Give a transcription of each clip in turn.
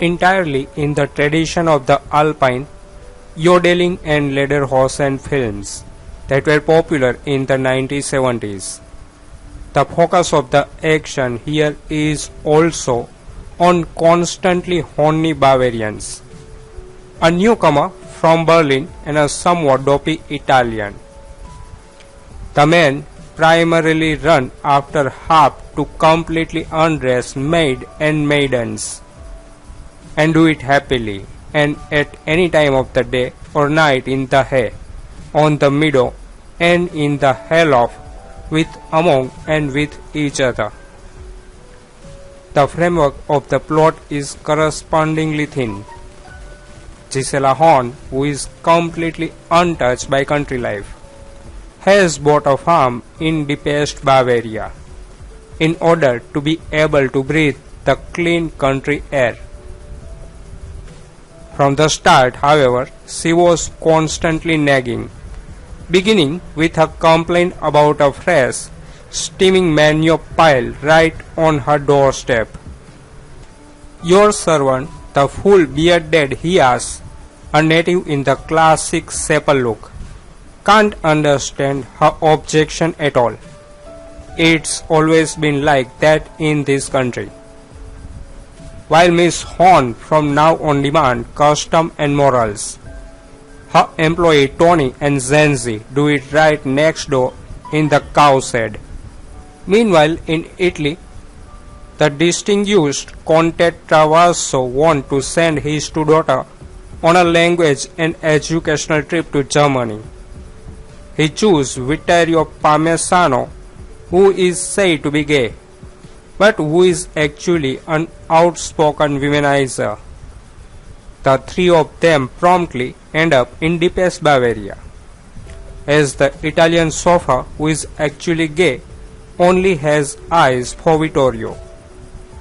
entirely in the tradition of the Alpine, yodeling and lederhosen films that were popular in the 1970s. The focus of the action here is also on constantly horny Bavarians, a newcomer from Berlin and a somewhat dopey Italian. The men primarily run after half to completely undressed maid and maidens, and do it happily and at any time of the day or night in the hay, on the meadow, and in the hayloft, with among and with each other. The framework of the plot is correspondingly thin. Gisela Horn, who is completely untouched by country life, has bought a farm in deepest Bavaria in order to be able to breathe the clean country air. From the start, however, she was constantly nagging, beginning with her complaint about a fresh, steaming manure pile right on her doorstep. Your servant, the full bearded Hias, a native in the classic Sepal look, can't understand her objection at all. It's always been like that in this country. While Miss Horn from now on demand custom and morals, her employee Tony and Zenzi do it right next door in the cow shed. Meanwhile, in Italy, the distinguished Conte Travasso wants to send his two daughters on a language and educational trip to Germany. He chose Vittorio Parmesano, who is said to be gay, but who is actually an outspoken womanizer. The three of them promptly end up in deepest Bavaria, as the Italian chauffeur, who is actually gay, only has eyes for Vittorio,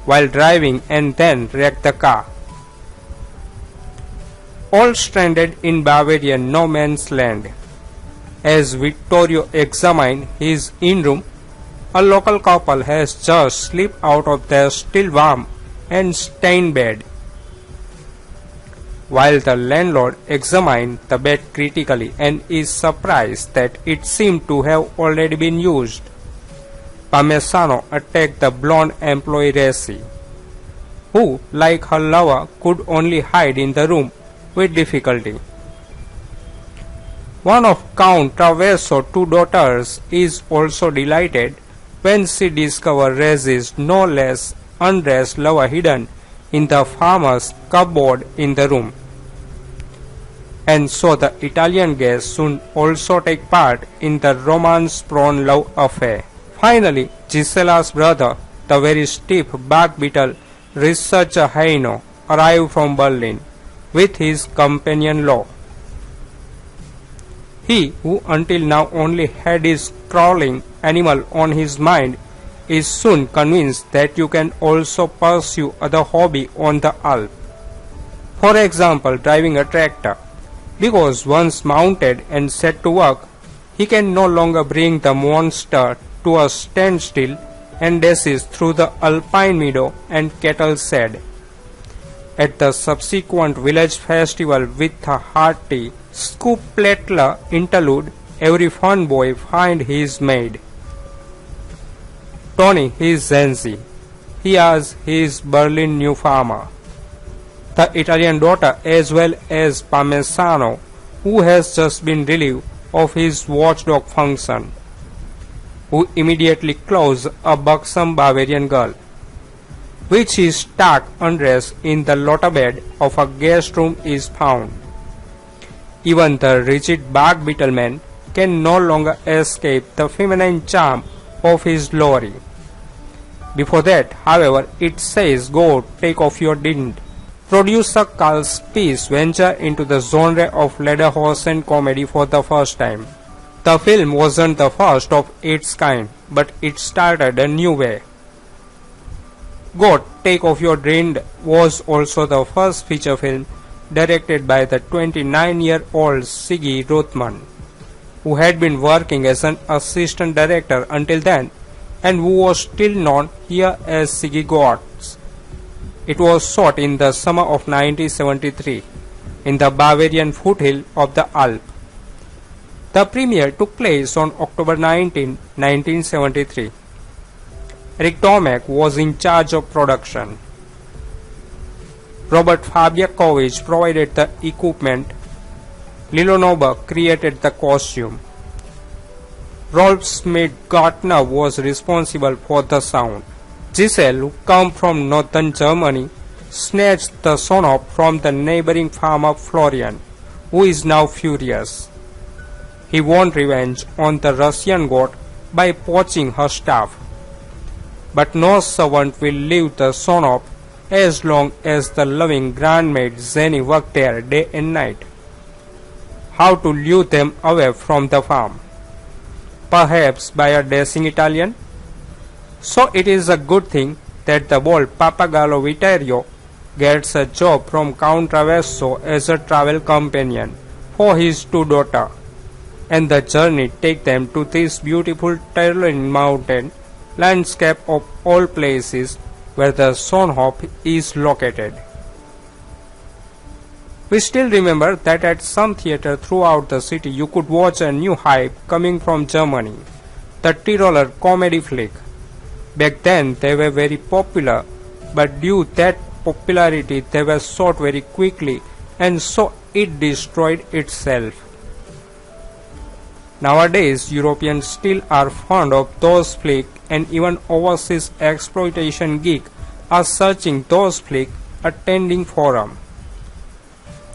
while driving and then wreck the car. All stranded in Bavarian no man's land. As Vittorio examines his in-room, a local couple has just slipped out of their still warm and stained bed. While the landlord examines the bed critically and is surprised that it seemed to have already been used, Parmesano attacked the blonde employee Resi, who, like her lover, could only hide in the room with difficulty. One of Count Traverso's two daughters is also delighted when she discovers Resi's no less undressed lover hidden in the farmer's cupboard in the room. And so the Italian guests soon also take part in the romance-prone love affair. Finally, Gisela's brother, the very stiff bark-beetle researcher Heino, arrived from Berlin with his companion-law. He, who until now only had his crawling animal on his mind, is soon convinced that you can also pursue other hobby on the Alp. For example, driving a tractor, because once mounted and set to work, he can no longer bring the monster to a standstill and dashes through the alpine meadow and cattle shed. At the subsequent village festival with a hearty Scoopletler interlude, every fun boy finds his maid. Tony his Zenzi, he has his Berlin new farmer. The Italian daughter as well as Parmesano, who has just been relieved of his watchdog function, who immediately clothes a buxom Bavarian girl, which is stark undressed in the lotta bed of a guest room is found. Even the rigid bark beetle man can no longer escape the feminine charm of his lorry. Before that, however, it says go take off your dint. Producer Carl Spies venture into the genre of lederhosen comedy for the first time. The film wasn't the first of its kind, but it started a new way. Go Take Off Your Dint was also the first feature film directed by the 29-year-old Siggy Rothman, who had been working as an assistant director until then and who was still known here as Siggy Gotts. It was shot in the summer of 1973 in the Bavarian foothill of the Alps. The premiere took place on October 19, 1973. Eric Tomek was in charge of production. Robert Fabiakovich provided the equipment. Lilo Novak created the costume. Rolf Schmidt-Gartner was responsible for the sound. Giselle, who came from northern Germany, snatched the sonop from the neighboring farmer Florian, who is now furious. He wants revenge on the Russian god by poaching her staff. But no servant will leave the sonop as long as the loving grandmaid Jenny worked there day and night. How to lure them away from the farm? Perhaps by a dashing Italian? So it is a good thing that the bold Pappagallo Vittorio gets a job from Count Traverso as a travel companion for his two daughters, and the journey takes them to this beautiful Tyrolean mountain landscape of all places where the Sonnenhof is located. We still remember that at some theatre throughout the city you could watch a new hype coming from Germany, the Tiroler comedy flick. Back then they were very popular, but due to that popularity they were shot very quickly, and so it destroyed itself. Nowadays Europeans still are fond of those flicks, and even overseas exploitation geeks are searching those flicks, attending forum.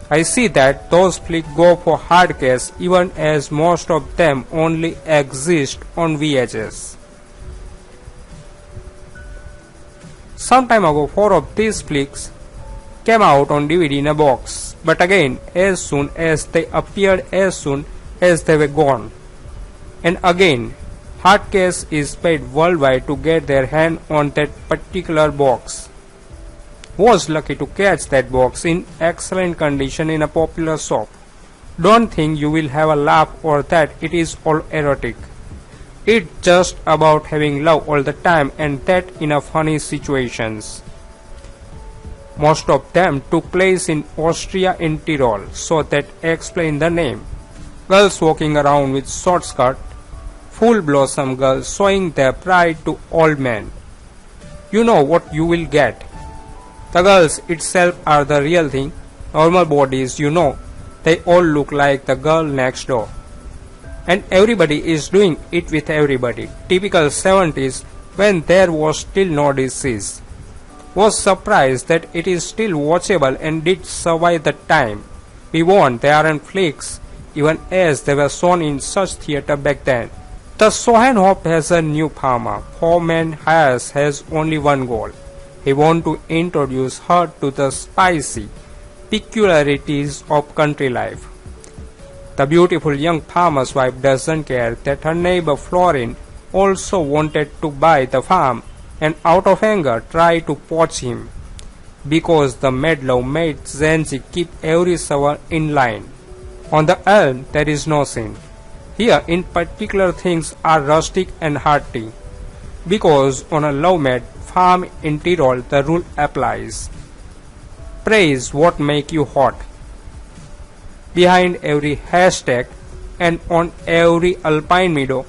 I see that those flicks go for hard cash even as most of them only exist on VHS. Some time ago 4 of these flicks came out on DVD in a box, but again as soon as they appeared, as soon as they were gone. And again, hard cash is paid worldwide to get their hand on that particular box. Was lucky to catch that box in excellent condition in a popular shop. Don't think you will have a laugh or that it is all erotic. It's just about having love all the time, and that in a funny situations. Most of them took place in Austria in Tyrol, so that explains the name. Girls walking around with short skirt, full blossom girls showing their pride to old men. You know what you will get. The girls itself are the real thing. Normal bodies, you know, they all look like the girl next door. And everybody is doing it with everybody. Typical 70s when there was still no disease. Was surprised that it is still watchable and did survive the time. We warned they aren't flicks, even as they were shown in such theatre back then. The Sonnenhof has a new farmer. Foreman Hayes has only one goal. He wants to introduce her to the spicy peculiarities of country life. The beautiful young farmer's wife doesn't care that her neighbor Florin also wanted to buy the farm, and out of anger tried to poach him, because the Medlow made Zenzi keep every servant in line. On the elm there is no sin. Here in particular things are rustic and hearty, because on a low-made farm in Tyrol the rule applies. Praise what make you hot. Behind every haystack and on every alpine meadow,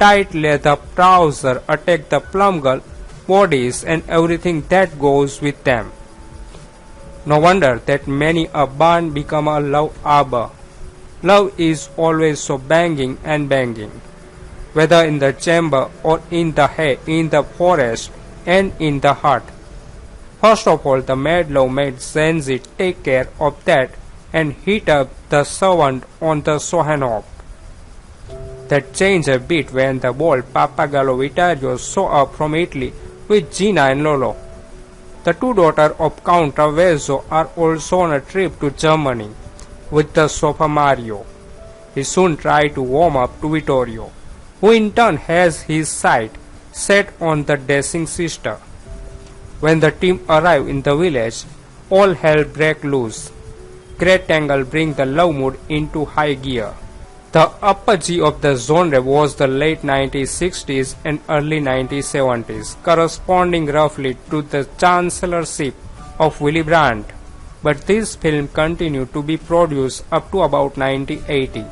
tight leather trouser attack the plum girl bodies and everything that goes with them. No wonder that many a barn become a love arbor. Love is always so banging and banging, whether in the chamber or in the hay, in the forest and in the hut. First of all, the Medlow made Zenzi take care of that and hit up the servant on the Sonnenhof. That changed a bit when the bold Pappagallo Vittorio saw up from Italy with Gina and Lolo. The two daughters of Count Traverso are also on a trip to Germany with the chauffeur Mario. He soon tried to warm up to Vittorio, who in turn has his sight set on the dashing sister. When the team arrive in the village, all hell breaks loose. Great Tangle bring the love mood into high gear. The apogee of the genre was the late 1960s and early 1970s, corresponding roughly to the chancellorship of Willy Brandt, but this film continued to be produced up to about 1980.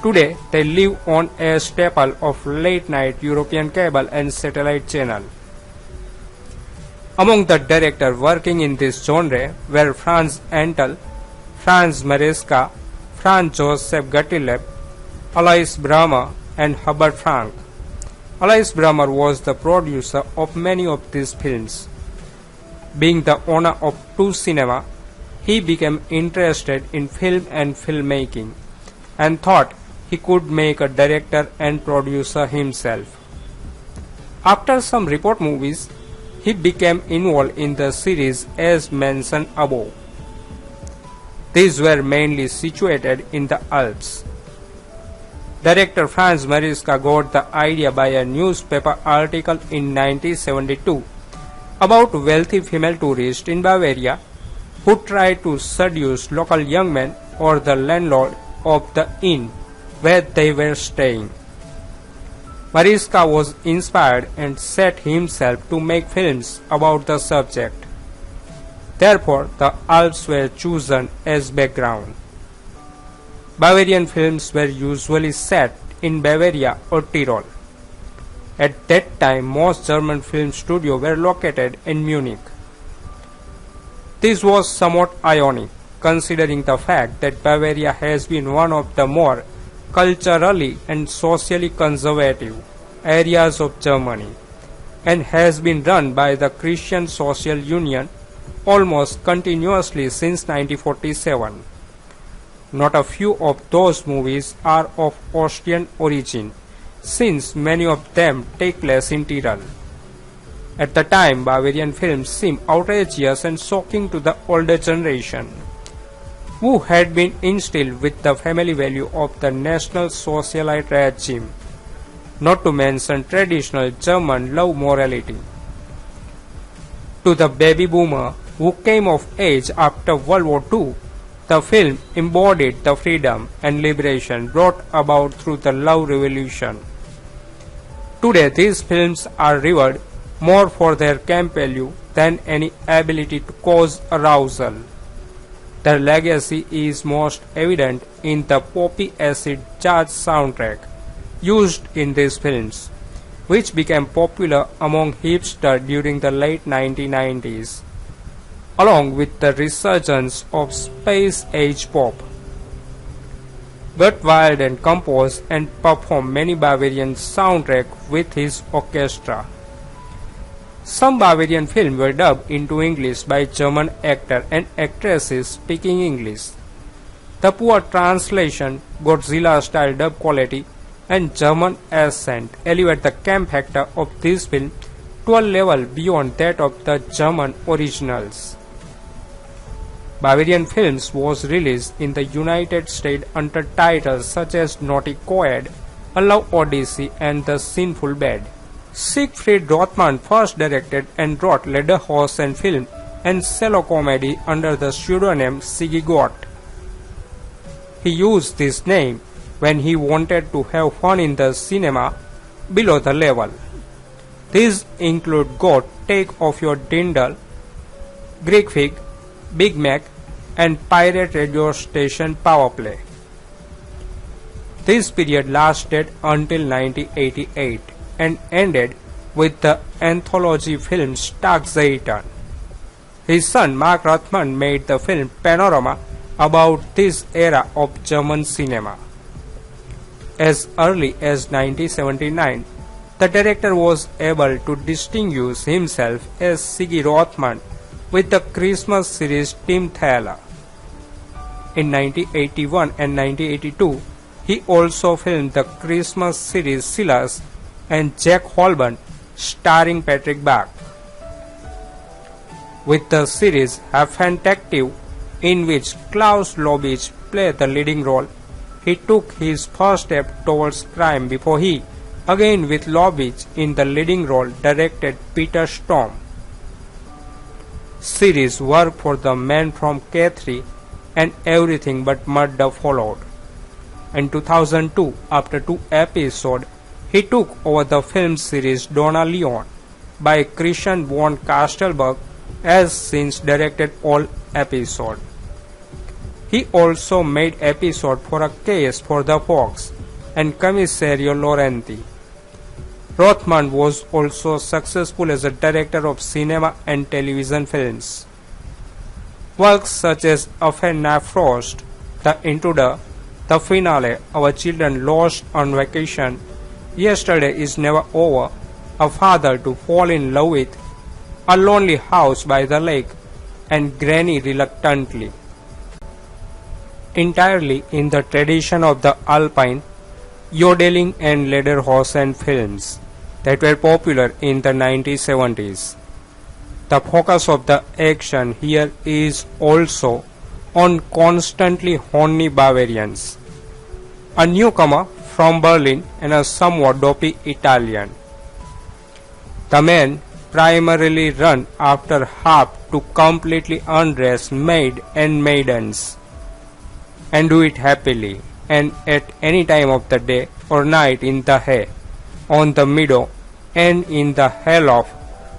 Today, they live on a staple of late-night European cable and satellite channel. Among the directors working in this genre were Franz Antel, Franz Maresca, Franz Joseph Gottlieb, Alois Brammer, and Hubert Frank. Alois Brammer was the producer of many of these films. Being the owner of two cinemas, he became interested in film and filmmaking and thought he could make a director and producer himself. After some report movies, he became involved in the series as mentioned above. These were mainly situated in the Alps. Director Franz Maresca got the idea by a newspaper article in 1972 about a wealthy female tourist in Bavaria who tried to seduce local young men or the landlord of the inn where they were staying. Maresca was inspired and set himself to make films about the subject. Therefore, the Alps were chosen as background. Bavarian films were usually set in Bavaria or Tyrol. At that time, most German film studios were located in Munich. This was somewhat ironic, considering the fact that Bavaria has been one of the more culturally and socially conservative areas of Germany and has been run by the Christian Social Union almost continuously since 1947. Not a few of those movies are of Austrian origin, since many of them take place in Tyrol. At the time, Bavarian films seemed outrageous and shocking to the older generation, who had been instilled with the family value of the National Socialite regime, not to mention traditional German love morality. To the baby boomer who came of age after World War II, the film embodied the freedom and liberation brought about through the love revolution. Today, these films are revered more for their camp value than any ability to cause arousal. Their legacy is most evident in the poppy acid jazz soundtrack used in these films, which became popular among hipsters during the late 1990s. Along with the resurgence of space-age pop. Gert Wilden composed and performed many Bavarian soundtracks with his orchestra. Some Bavarian films were dubbed into English by German actors and actresses speaking English. The poor translation, Godzilla-style dub quality, and German accent elevate the camp factor of this film to a level beyond that of the German originals. Bavarian films was released in the United States under titles such as Naughty Coed, A Love Odyssey and The Sinful Bed. Siegfried Rothmann first directed and wrote Lederhosen film and cello comedy under the pseudonym Siggy Gott. He used this name when he wanted to have fun in the cinema below the level. These include Gott, Take Off Your Dindle, Greek Fig, Big Mac, and Pirate Radio Station Power Play. This period lasted until 1988 and ended with the anthology film Starkzeiten. His son Mark Rothman made the film Panorama about this era of German cinema. As early as 1979, the director was able to distinguish himself as Siggy Rothmann with the Christmas series Tim Thaler. In 1981 and 1982, he also filmed the Christmas series Silas and Jack Holborn starring Patrick Bach. With the series Detective, in which Klaus Lobich played the leading role, he took his first step towards crime before he, again with Lobich in the leading role, directed Peter Storm. Series work for The Man from K3 and Everything But Murder followed. In 2002, after 2 episodes, he took over the film series Donna Leon by Christian von Kastelberg has since directed all episodes. He also made episode for A Case for the Fox and Commissario Laurenti. Rothman was also successful as a director of cinema and television films. Works such as Affair Frost, The Intruder, the finale, Our Children Lost on Vacation, Yesterday is Never Over, A Father to Fall in Love with, A Lonely House by the Lake, and Granny Reluctantly. Entirely in the tradition of the Alpine, yodeling and lederhosen films that were popular in the 1970s. The focus of the action here is also on constantly horny Bavarians, a newcomer from Berlin and a somewhat dopey Italian. The men primarily run after half to completely undressed maid and maidens, and do it happily and at any time of the day or night in the hay, on the meadow, and in the hayloft,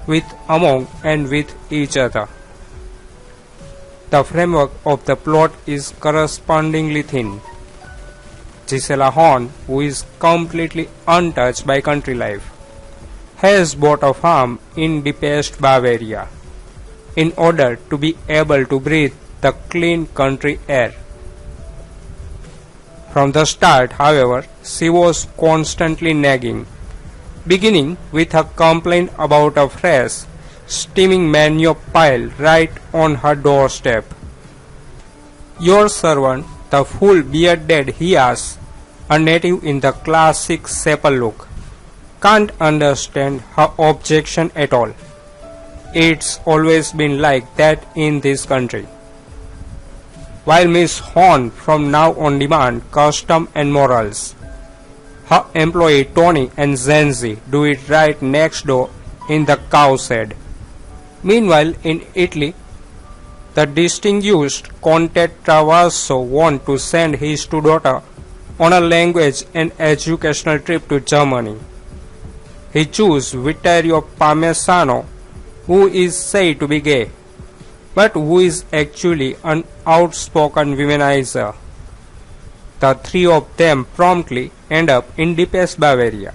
with, among, and with each other. The framework of the plot is correspondingly thin. Gisela Horn, who is completely untouched by country life, has bought a farm in depressed Bavaria in order to be able to breathe the clean country air. From the start, however, she was constantly nagging, beginning with her complaint about a fresh, steaming manure pile right on her doorstep. Your servant, the full bearded Hias, a native in the classic Sepal look, can't understand her objection at all. It's always been like that in this country. While Miss Horn from now on demand custom and morals, her employee Tony and Zenzi do it right next door in the cow shed. Meanwhile, in Italy, the distinguished Conte Travaso wants to send his two daughters on a language and educational trip to Germany. He chose Vittorio Parmesano, who is said to be gay, but who is actually an outspoken womanizer. The three of them promptly end up in depressed Bavaria.